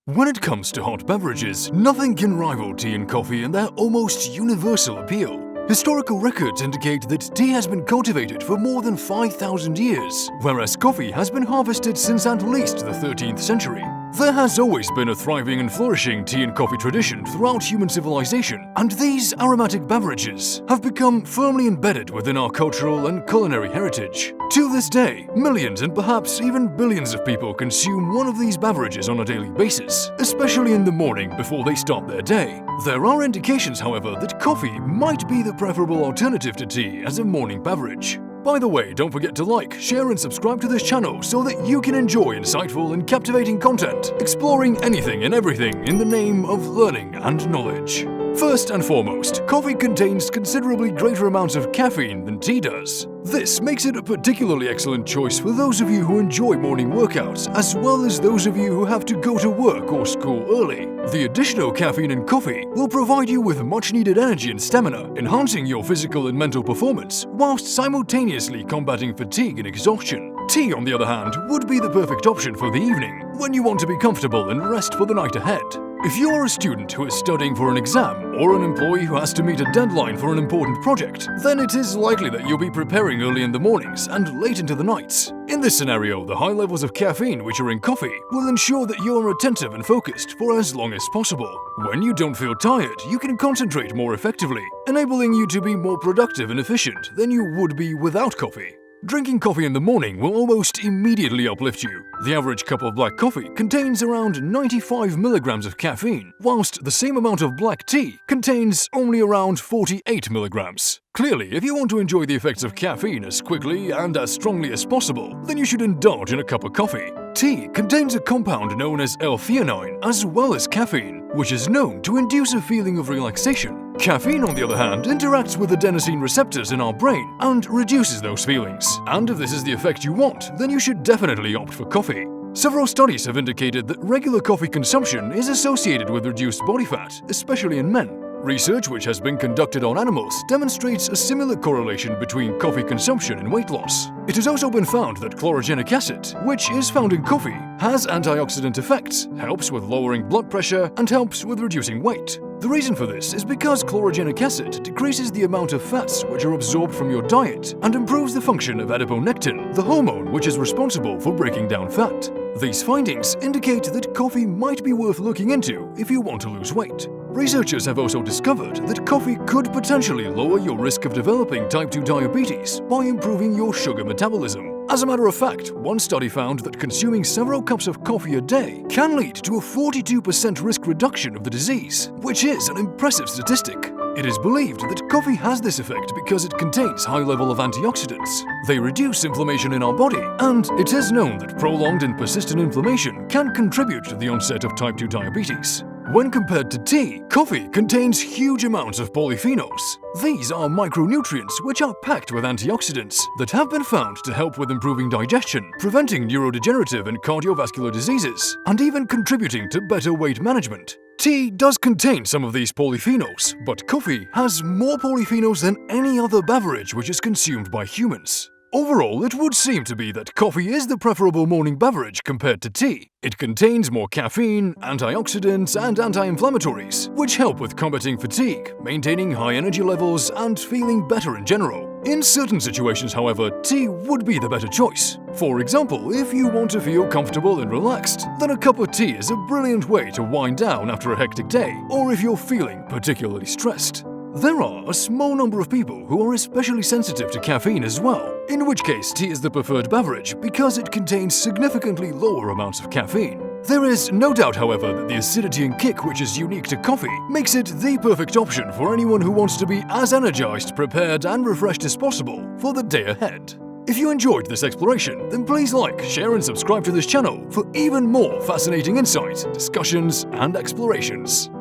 When it comes to hot beverages, nothing can rival tea and coffee in their almost universal appeal. Historical records indicate that tea has been cultivated for more than 5,000 years, whereas coffee has been harvested since at least the 13th century. There has always been a thriving and flourishing tea and coffee tradition throughout human civilization, and these aromatic beverages have become firmly embedded within our cultural and culinary heritage. To this day, millions and perhaps even billions of people consume one of these beverages on a daily basis, especially in the morning before they start their day. There are indications, however, that coffee might be the preferable alternative to tea as a morning beverage. By the way, don't forget to like, share and subscribe to this channel so that you can enjoy insightful and captivating content, exploring anything and everything in the name of learning and knowledge. First and foremost, coffee contains considerably greater amounts of caffeine than tea does. This makes it a particularly excellent choice for those of you who enjoy morning workouts, as well as those of you who have to go to work or school early. The additional caffeine in coffee will provide you with much-needed energy and stamina, enhancing your physical and mental performance, whilst simultaneously combating fatigue and exhaustion. Tea, on the other hand, would be the perfect option for the evening, when you want to be comfortable and rest for the night ahead. If you are a student who is studying for an exam, or an employee who has to meet a deadline for an important project, then it is likely that you'll be preparing early in the mornings and late into the nights. In this scenario, the high levels of caffeine which are in coffee will ensure that you are attentive and focused for as long as possible. When you don't feel tired, you can concentrate more effectively, enabling you to be more productive and efficient than you would be without coffee. Drinking coffee in the morning will almost immediately uplift you. The average cup of black coffee contains around 95 milligrams of caffeine, whilst the same amount of black tea contains only around 48 milligrams. Clearly, if you want to enjoy the effects of caffeine as quickly and as strongly as possible, then you should indulge in a cup of coffee. Tea contains a compound known as L-theanine as well as caffeine, which is known to induce a feeling of relaxation. Caffeine, on the other hand, interacts with adenosine receptors in our brain and reduces those feelings. And if this is the effect you want, then you should definitely opt for coffee. Several studies have indicated that regular coffee consumption is associated with reduced body fat, especially in men. Research which has been conducted on animals demonstrates a similar correlation between coffee consumption and weight loss. It has also been found that chlorogenic acid, which is found in coffee, has antioxidant effects, helps with lowering blood pressure, and helps with reducing weight. The reason for this is because chlorogenic acid decreases the amount of fats which are absorbed from your diet and improves the function of adiponectin, the hormone which is responsible for breaking down fat. These findings indicate that coffee might be worth looking into if you want to lose weight. Researchers have also discovered that coffee could potentially lower your risk of developing type 2 diabetes by improving your sugar metabolism. As a matter of fact, one study found that consuming several cups of coffee a day can lead to a 42% risk reduction of the disease, which is an impressive statistic. It is believed that coffee has this effect because it contains high level of antioxidants. They reduce inflammation in our body, and it is known that prolonged and persistent inflammation can contribute to the onset of type 2 diabetes. When compared to tea, coffee contains huge amounts of polyphenols. These are micronutrients which are packed with antioxidants that have been found to help with improving digestion, preventing neurodegenerative and cardiovascular diseases, and even contributing to better weight management. Tea does contain some of these polyphenols, but coffee has more polyphenols than any other beverage which is consumed by humans. Overall, it would seem to be that coffee is the preferable morning beverage compared to tea. It contains more caffeine, antioxidants, and anti-inflammatories, which help with combating fatigue, maintaining high energy levels, and feeling better in general. In certain situations, however, tea would be the better choice. For example, if you want to feel comfortable and relaxed, then a cup of tea is a brilliant way to wind down after a hectic day, or if you're feeling particularly stressed. There are a small number of people who are especially sensitive to caffeine as well, in which case tea is the preferred beverage because it contains significantly lower amounts of caffeine. There is no doubt, however, that the acidity and kick which is unique to coffee makes it the perfect option for anyone who wants to be as energized, prepared, and refreshed as possible for the day ahead. If you enjoyed this exploration, then please like, share, and subscribe to this channel for even more fascinating insights, discussions, and explorations.